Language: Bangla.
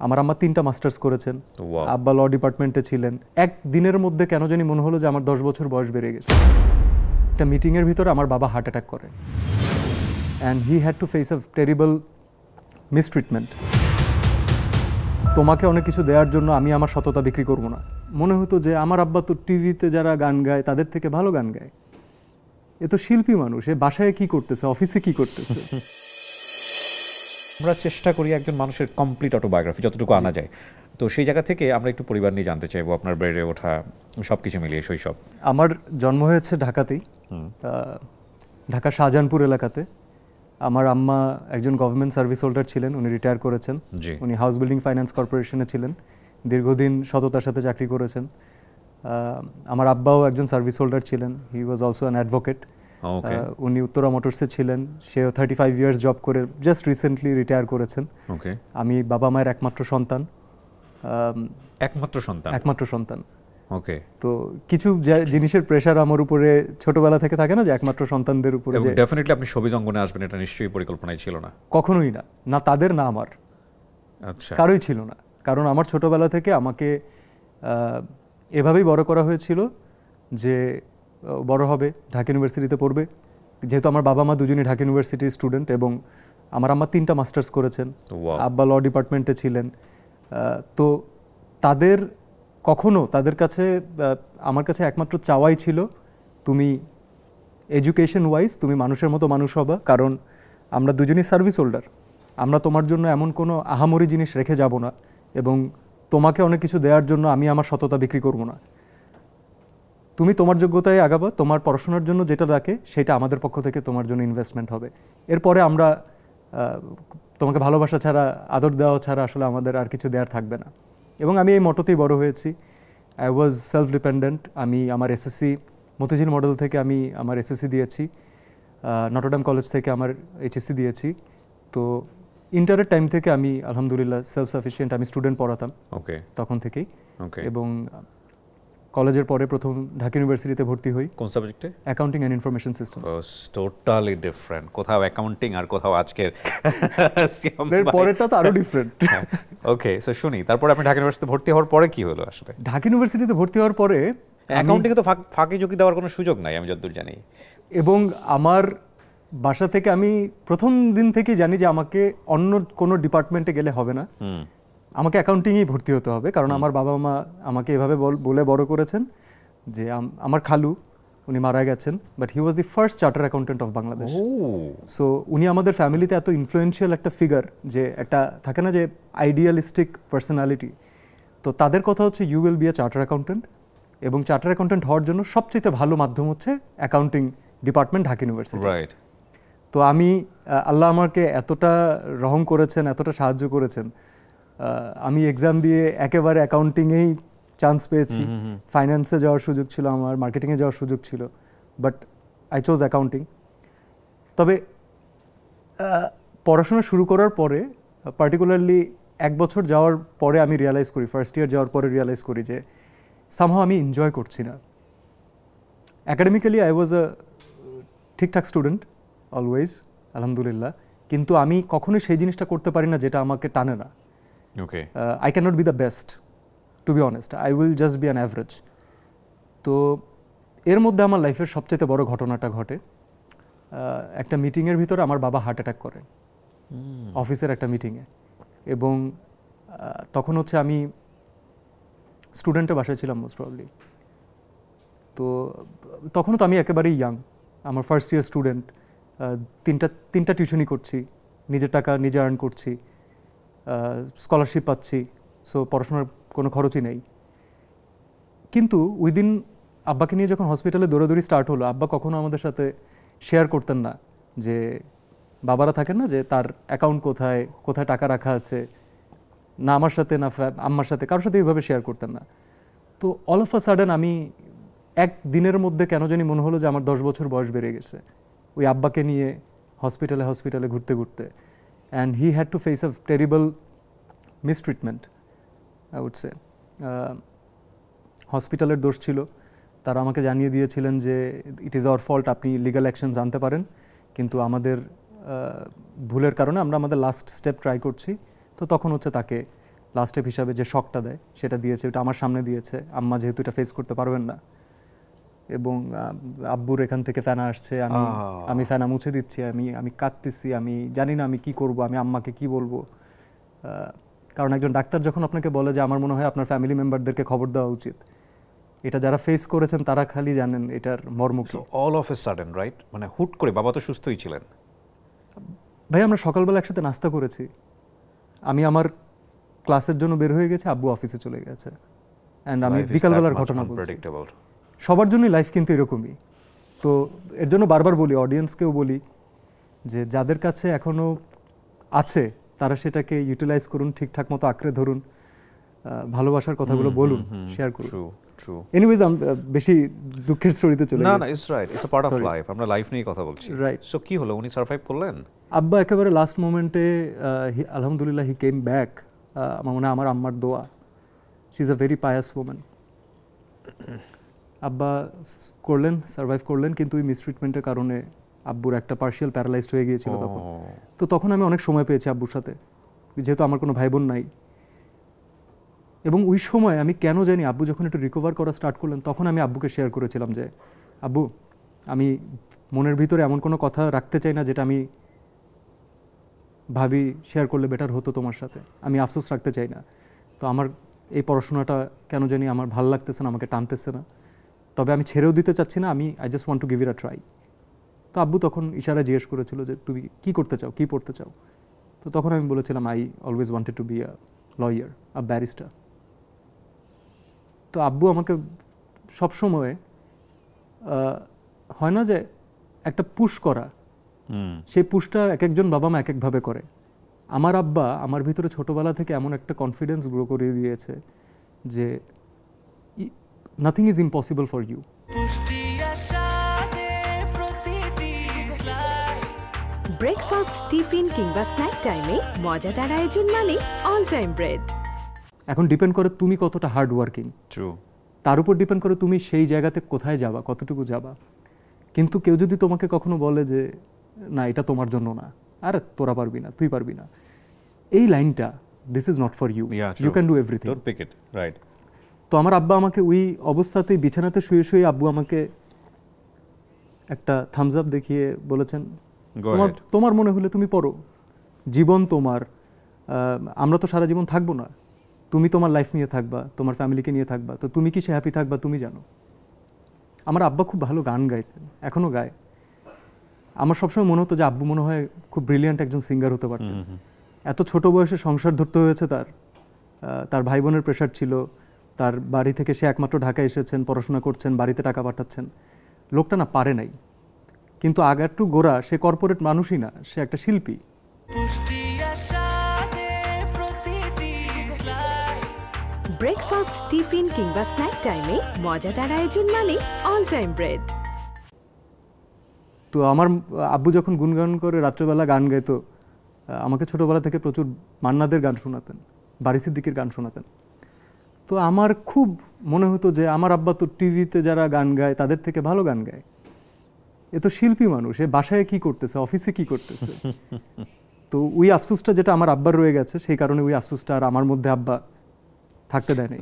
আমার আম্মা 3টা মাস্টার্স করেছেন, আব্বা ল ডিপার্টমেন্টে ছিলেন। এক দিনের মধ্যে কেন জানি মনে হলো যে আমার 10 বছর বয়স বেড়ে গেছে। একটা মিটিংয়ের ভিতরে আমার বাবা হার্ট অ্যাটাক করে, and he had to face a terrible mistreatment. তোমাকে অনেক কিছু দেওয়ার জন্য আমি আমার সততা বিক্রি করব না। মনে হতো যে আমার আব্বা তো টিভিতে যারা গান গায় তাদের থেকে ভালো গান গায়, এ তো শিল্পী মানুষ, এ বাসায় কি করতেছে, অফিসে কি করতেছে। আমরা চেষ্টা করি একজন মানুষের কমপ্লিট অটোবায়োগ্রাফি যতটুকু আনা যায়, তো সেই জায়গা থেকে আমরা একটু পরিবার নিয়ে জানতে চাইবো, আপনার বেড়ে ওঠা সব কিছু মিলিয়ে শৈশব। আমার জন্ম হয়েছে ঢাকাতেই, ঢাকা শাহজাহানপুর এলাকাতে। আমার আম্মা একজন গভর্নমেন্ট সার্ভিস হোল্ডার ছিলেন, উনি রিটায়ার করেছেন। উনি হাউস বিল্ডিং ফাইন্যান্স কর্পোরেশনে ছিলেন, দীর্ঘদিন সততার সাথে চাকরি করেছেন। আমার আব্বাও একজন সার্ভিস হোল্ডার ছিলেন, হি ওয়াজ অলসো অ্যান অ্যাডভোকেট। উনি উত্তরা মোটরসে ছিলেন, সেও 35 ইয়ার্স জব করে জাস্ট রিসেন্টলি রিটায়ার করেছেন। আমি বাবা মায়ের একমাত্র সন্তান। একমাত্র সন্তান। ওকে। তো কিছু জিনিসের প্রেশার আমার উপরে ছোটবেলা থেকে থাকে না, যে একমাত্র সন্তানদের উপরে। ডেফিনেটলি আপনি ছবি অঙ্গনে আসবেন, এটা নিশ্চয়ই পরিকল্পনায় ছিল না। কখনোই না, না তাদের না আমার, আচ্ছা, কারোই ছিল না। কারণ আমার ছোটবেলা থেকে আমাকে এভাবেই বড় করা হয়েছিল যে বড় হবে, ঢাকা ইউনিভার্সিটিতে পড়বে। যেহেতু আমার বাবা মা দুজনই ঢাকা ইউনিভার্সিটির স্টুডেন্ট, এবং আমার আম্মা 3টা মাস্টার্স করেছেন, আব্বা ল ডিপার্টমেন্টে ছিলেন। তো তাদের কাছে আমার কাছে একমাত্র চাওয়াই ছিল, তুমি এডুকেশন ওয়াইজ তুমি মানুষের মতো মানুষ হবা, কারণ আমরা দুজনই সার্ভিস হোল্ডার। আমরা তোমার জন্য এমন কোনো আহামরি জিনিস রেখে যাব না, এবং তোমাকে অনেক কিছু দেওয়ার জন্য আমি আমার সততা বিক্রি করব না। তুমি তোমার যোগ্যতায় আগাবা, তোমার পড়াশোনার জন্য যেটা রাখে সেটা আমাদের পক্ষ থেকে তোমার জন্য ইনভেস্টমেন্ট হবে। এরপরে আমরা তোমাকে ভালোবাসা ছাড়া, আদর দেওয়া ছাড়া আসলে আমাদের আর কিছু দেওয়ার থাকবে না। এবং আমি এই মটোতেই বড় হয়েছি। I was self dependent. আমি আমার এসএসসি মতিঝিল মডেল থেকে আমি আমার এসএসসি দিয়েছি, নটরডেম কলেজ থেকে আমার এইচএসসি দিয়েছি। তো ইন্টারের টাইম থেকে আমি আলহামদুলিল্লাহ সেলফ সাফিসিয়েন্ট। আমি স্টুডেন্ট পড়াতাম তখন থেকেই, এবং কলেজের পরে প্রথম ঢাকা ইউনিভার্সিটিতে ভর্তি হই। কোন সাবজেক্টে? Accounting and information systems. Totally different. কোথাও অ্যাকাউন্টিং আর কোথাও আজকের পরেরটা তো আরো ডিফারেন্ট। ওকে, সো শুনি, তারপরে আপনি ঢাকা ইউনিভার্সিটিতে ভর্তি হওয়ার পরে কি হলো আসলে? ঢাকা ইউনিভার্সিটিতে ভর্তি হওয়ার পরে অ্যাকাউন্টিংয়ে তো ফাঁকি ঝুঁকি দেওয়ার কোনো সুযোগ নাই আমি যতদূর জানি। এবং আমার বাসা থেকে আমি প্রথম দিন থেকেই জানি যে আমাকে অন্য কোনো ডিপার্টমেন্টে গেলে হবে না, আমাকে অ্যাকাউন্টিংয়েই ভর্তি হতে হবে। কারণ আমার বাবা মা আমাকে এভাবে বলে বড় করেছেন যে আমার খালু, উনি মারা গেছেন, but he was the first charter accountant of Bangladesh. So উনি আমাদের ফ্যামিলিতে এত ইনফ্লুয়েন্সিয়াল একটা ফিগার, যে একটা থাকে না যে আইডিয়ালিস্টিক পার্সোনালিটি। তো তাদের কথা হচ্ছে you will be a charter accountant, এবং চার্টার অ্যাকাউন্টেন্ট হওয়ার জন্য সবচেয়ে ভালো মাধ্যম হচ্ছে অ্যাকাউন্টিং ডিপার্টমেন্ট ঢাকা ইউনিভার্সিটি। তো আমি আল্লাহ আমাকে এতটা রহম করেছেন, এতটা সাহায্য করেছেন, আমি এক্সাম দিয়ে একেবারে অ্যাকাউন্টিংয়েই চান্স পেয়েছি। ফাইন্যান্সে যাওয়ার সুযোগ ছিল আমার, মার্কেটিংয়ে যাওয়ার সুযোগ ছিল, বাট আই চোজ অ্যাকাউন্টিং। তবে পড়াশোনা শুরু করার পরে, পার্টিকুলারলি 1 বছর যাওয়ার পরে আমি রিয়ালাইজ করি, ফার্স্ট ইয়ার যাওয়ার পরে রিয়ালাইজ করি যে সামহাও আমি এনজয় করছি না। অ্যাকাডেমিক্যালি আই ওয়াজ আ ঠিকঠাক স্টুডেন্ট অলওয়েজ, আলহামদুলিল্লাহ, কিন্তু আমি কখনোই সেই জিনিসটা করতে পারি না যেটা আমাকে টানে না। I cannot be the best, to be honest. I will just be an average. তো এর মধ্যে আমার লাইফের সবচেয়ে বড় ঘটনাটা ঘটে। একটা মিটিংয়ের ভিতরে আমার বাবা হার্ট অ্যাটাক করে, অফিসের একটা মিটিংয়ে। এবং তখন হচ্ছে আমি স্টুডেন্টের বাসায় ছিলাম মোস্ট প্রবাবলি। তো তখনও তো আমি একেবারেই ইয়াং, আমার ফার্স্ট ইয়ার স্টুডেন্ট, তিনটা টিউশনই করছি, নিজের টাকা নিজে আর্ন করছি, স্কলারশিপ পাচ্ছি, সো পড়াশোনার কোনো খরচই নেই। কিন্তু উইদিন আব্বাকে নিয়ে যখন হসপিটালে দৌড়াদৌড়ি স্টার্ট হলো, আব্বা কখনো আমাদের সাথে শেয়ার করতেন না যে বাবারা থাকেন না, যে তার অ্যাকাউন্ট কোথায় কোথায় টাকা রাখা আছে, না আমার সাথে না আম্মার সাথে, কারোর সাথে এইভাবে শেয়ার করতেন না। তো অল অফ আ সাডেন আমি এক দিনের মধ্যে কেন জানি মনে হলো যে আমার 10 বছর বয়স বেড়ে গেছে, ওই আব্বাকে নিয়ে হসপিটালে ঘুরতে ঘুরতে। And he had to face a terrible mistreatment, I would say. হসপিটালের দোষ ছিল, তারা আমাকে জানিয়ে দিয়েছিলেন যে ইট ইজ আওয়ার ফল্ট, আপনি লিগ্যাল অ্যাকশন জানতে পারেন, কিন্তু আমাদের ভুলের কারণে আমরা আমাদের লাস্ট স্টেপ ট্রাই করছি। তো তখন হচ্ছে তাকে লাস্ট স্টেপ হিসাবে যে শকটা দেয় সেটা দিয়েছে, ওটা আমার সামনে দিয়েছে। আম্মা যেহেতু এটা ফেস করতে পারবেন না, এবং আব্বুর এখান থেকে ফেনা আসছে, আমি ফেনা মুছে দিচ্ছি, আমি কাঁদতেছি, আমি জানি না আমি কি করব, আমি আম্মাকে কি বলবো। কারণ একজন ডাক্তার যখন আপনাকে বলে যে আমার মনে হয় আপনার ফ্যামিলি মেম্বারদেরকে খবর দেওয়া উচিত, এটা যারা ফেস করেছেন তারা খালি জানেন এটার মর্ম কি। All of a sudden, right? মানে হুট করে, বাবা তো সুস্থই ছিলেন। ভাই আমরা সকালবেলা একসাথে নাস্তা করেছি, আমি আমার ক্লাসের জন্য বের হয়ে গেছি, আব্বু অফিসে চলে গেছে, অ্যান্ড আমি বিকালবেলার ঘটনা বলছি। সবার জন্যই লাইফ কিন্তু এরকমই। তো এর জন্য বারবার বলি, অডিয়েন্সকেও বলি, যে যাদের কাছে এখনো আছে তারা সেটাকে ইউটিলাইজ করুন, ঠিকঠাক মতো আঁকড়ে ধরুন, ভালোবাসার কথাগুলো বলুন, শেয়ার করুন। এনিওয়েজ বেশি দুঃখের স্টোরিতে চলে না, it's right, it's a part of life. আমরা লাইফ নিয়ে কথা বলছি, রাইট? সো কি হলো, উনি সারভাইভ করলেন? আব্বা একেবারে লাস্ট মোমেন্টে আলহামদুলিল্লাহ হি কেম ব্যাক। আমার মনে হয় আমার আম্মার দোয়া, she is a very pious woman. আব্বা করলেন, সারভাইভ করলেন, কিন্তু ওই মিসট্রিটমেন্টের কারণে আব্বুর একটা পার্শিয়াল প্যারালাইজড হয়ে গিয়েছিল তখন। তো তখন আমি অনেক সময় পেয়েছি আব্বুর সাথে, যেহেতু আমার কোনো ভাই বোন নাই। এবং ওই সময় আমি কেন জানি আব্বু যখন একটু রিকভার করা স্টার্ট করলেন, তখন আমি আব্বুকে শেয়ার করেছিলাম যে আব্বু, আমি মনের ভিতরে এমন কোনো কথা রাখতে চাই না যেটা আমি ভাবি শেয়ার করলে বেটার হতো তোমার সাথে, আমি আফসোস রাখতে চাই না। তো আমার এই পড়াশোনাটা কেন জানি আমার ভালো লাগতেছে না, আমাকে টানতেছে না, তবে আমি ছেড়েও দিতে চাচ্ছি না, I just want to give it a try. তো আব্বু তখন ইশারায় জিজ্ঞেস করেছিল যে তুমি কি করতে চাও, কি পড়তে চাও? তো তখন আমি বলেছিলাম I always wanted to be a lawyer, a barrister. তো আব্বু আমাকে সবসময় হয় না যে একটা পুশ করা, সেই পুশটা এক একজন বাবা মা এক একভাবে করে। আমার আব্বা আমার ভিতরে ছোটবেলা থেকে এমন একটা কনফিডেন্স গ্রো করিয়ে দিয়েছে যে nothing is impossible for you. Breakfast, tiffin কিংবা স্ন্যাক টাইমে মজাদার আয়োজন মানে অল টাইম ব্রেড। এখন ডিপেন্ড করে তুমি কতটা হার্ড ওয়ার্কিং, তার উপর ডিপেন্ড করে তুমি সেই জায়গাতে কোথায় যাবা, কতটুকু যাবা। কিন্তু কেউ যদি তোমাকে কখনো বলে যে না এটা তোমার জন্য না, আরে তোরা পারবি না, তুই পারবি না, এই লাইনটা, this is not for you, you can do everything, don't pick it, right? তো আমার আব্বা আমাকে ওই অবস্থাতেই বিছানাতে শুয়ে শুয়ে আব্বু আমাকে একটা থামস আপ দেখিয়ে বলেছেন, তোমার মনে হলে তুমি পড়ো, জীবন তোমার, আমরা তো সারা জীবন থাকবো না, তুমি তোমার লাইফ নিয়ে থাকবা, তোমার ফ্যামিলিকে নিয়ে থাকবা, তো তুমি কি সে হ্যাপি থাকবা তুমি জানো। আমার আব্বা খুব ভালো গান গাইতেন, এখনো গায়। আমার সবসময় মনে হতো যে আব্বু মনে হয় খুব ব্রিলিয়ান্ট একজন সিঙ্গার হতে পারতেন। এত ছোট বয়সে সংসার ধরতে হয়েছে তার ভাই বোনের প্রেশার ছিল, তার বাড়ি থেকে সে একমাত্র ঢাকায় এসেছেন, পড়াশোনা করছেন, বাড়িতে টাকা পাঠাচ্ছেন, লোকটা না পারে নাই। কিন্তু আগারটু গোড়া সে কর্পোরেট মানুষই না, সে একটা শিল্পী। ব্রেকফাস্ট, টিফিন কিংবা স্ন্যাক টাইমে মজাদার আয়োজন মানে অল টাইম ব্রেড। তো আমার আব্বু যখন গুনগান করে রাত্রেবেলা গান গাইতো, আমাকে ছোটবেলা থেকে প্রচুর মান্নাদের গান শোনাতেন, বারি সিদ্দিকীর গান শোনাতেন। তো আমার খুব মনে হতো যে আমার আব্বা তো টিভিতে যারা গান গায় তাদের থেকে ভালো গান গায়, এ তো শিল্পী মানুষ, এ বাসায় কি করতেছে, অফিসে কি করতেছে। তো ওই আফসোসটা যেটা আমার আব্বার রয়ে গেছে, সেই কারণে ওই আফসোসটা আর আমার মধ্যে আব্বা থাকতে দেয় নাই।